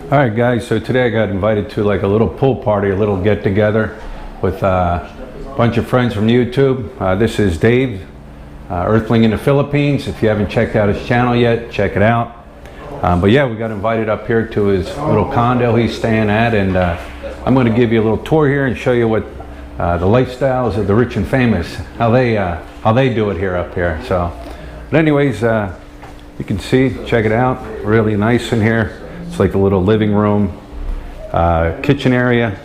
All right, guys, so today I got invited to like a little pool party, a little get together with a bunch of friends from YouTube. This is Dave, Earthling in the Philippines. If you haven't checked out his channel yet, check it out. But yeah, we got invited up here to his little condo he's staying at, and I'm going to give you a little tour here and show you what the lifestyles of the rich and famous, how they do it here up here. So, but anyways, you can see, check it out, really nice in here. It's like a little living room, kitchen area,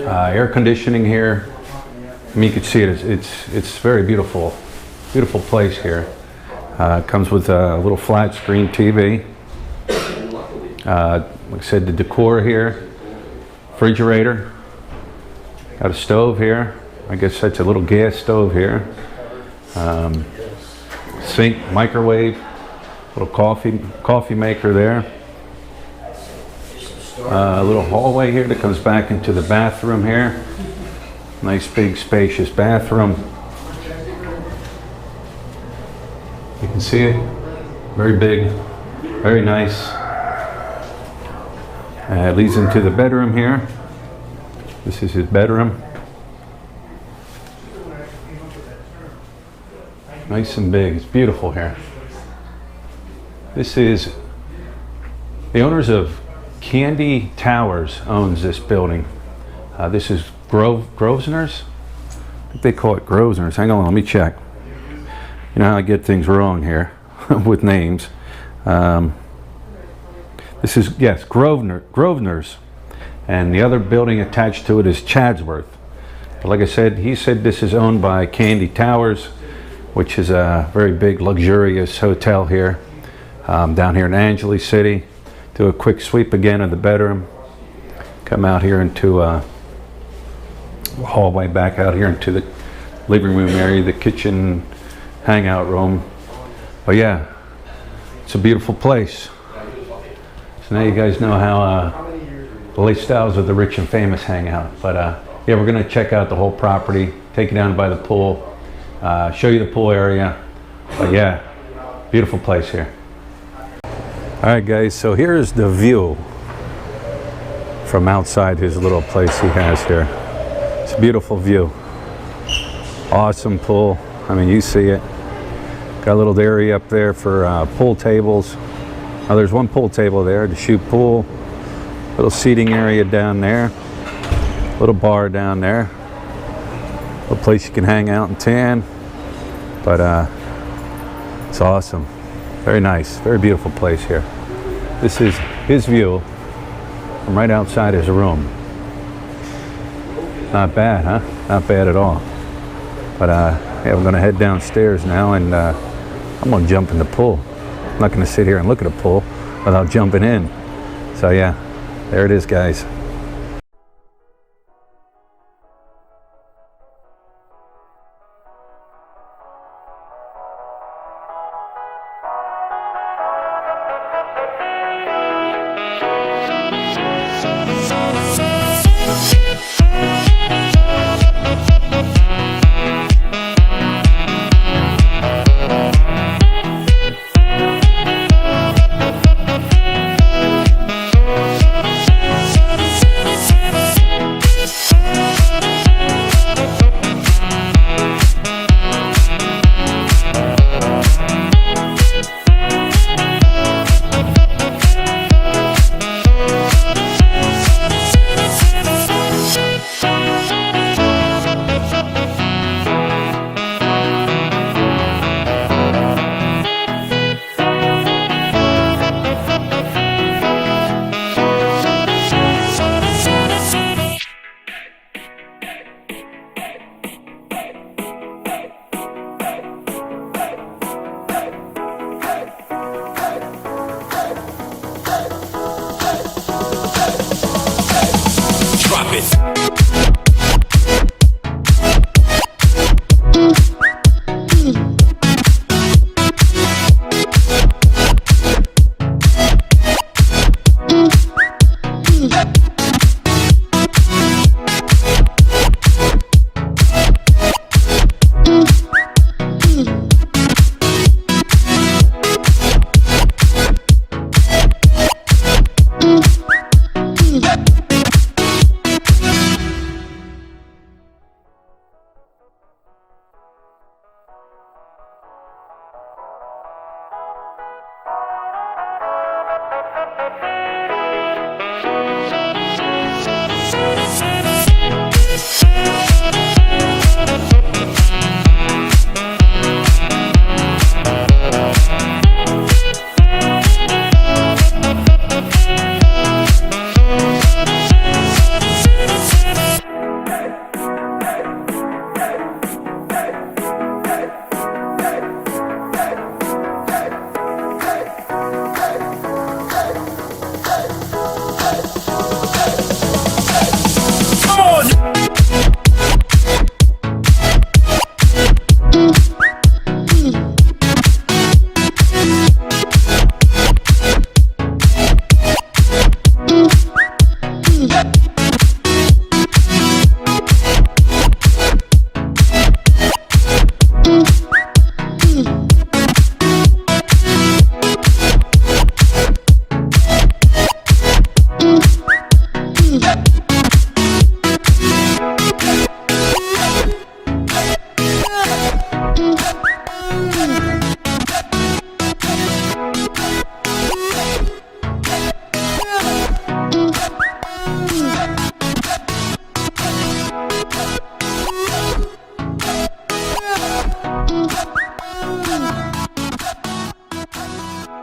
air conditioning here. I mean, you can see it. It's very beautiful, beautiful place here. It comes with a little flat screen TV. Like I said, the decor here, refrigerator. Got a stove here. I guess that's a little gas stove here. Sink, microwave. Little coffee maker there. A little hallway here that comes back into the bathroom here. Nice big spacious bathroom. You can see it. Very big, very nice. It leads into the bedroom here. This is his bedroom. Nice and big. It's beautiful here. This is the owners of Candy Towers owns this building. This is Grosvenor's. I think they call it Grosvenor's. Hang on, let me check. You know how I get things wrong here with names. This is, yes, Grosvenor's, and the other building attached to it is Chadsworth. But like I said, he said this is owned by Candy Towers, which is a very big, luxurious hotel here. Down here in Angeles City. Do a quick sweep again of the bedroom. Come out here into a hallway, back out here into the living room area, the kitchen, hangout room. But yeah, it's a beautiful place. So now you guys know how the lifestyles of the rich and famous hang out. But yeah, we're gonna check out the whole property, take you down by the pool, show you the pool area. But yeah, beautiful place here. All right, guys, so here's the view from outside his little place he has here. It's a beautiful view. Awesome pool. I mean, you see it. Got a little area up there for pool tables. Now, there's one pool table there to shoot pool. Little seating area down there. Little bar down there. Little place you can hang out and tan. But it's awesome. Very nice, very beautiful place here. This is his view from right outside his room. Not bad, huh? Not bad at all. But yeah, we're gonna head downstairs now, and I'm gonna jump in the pool. I'm not gonna sit here and look at a pool without jumping in. So yeah, there it is, guys. Drop it.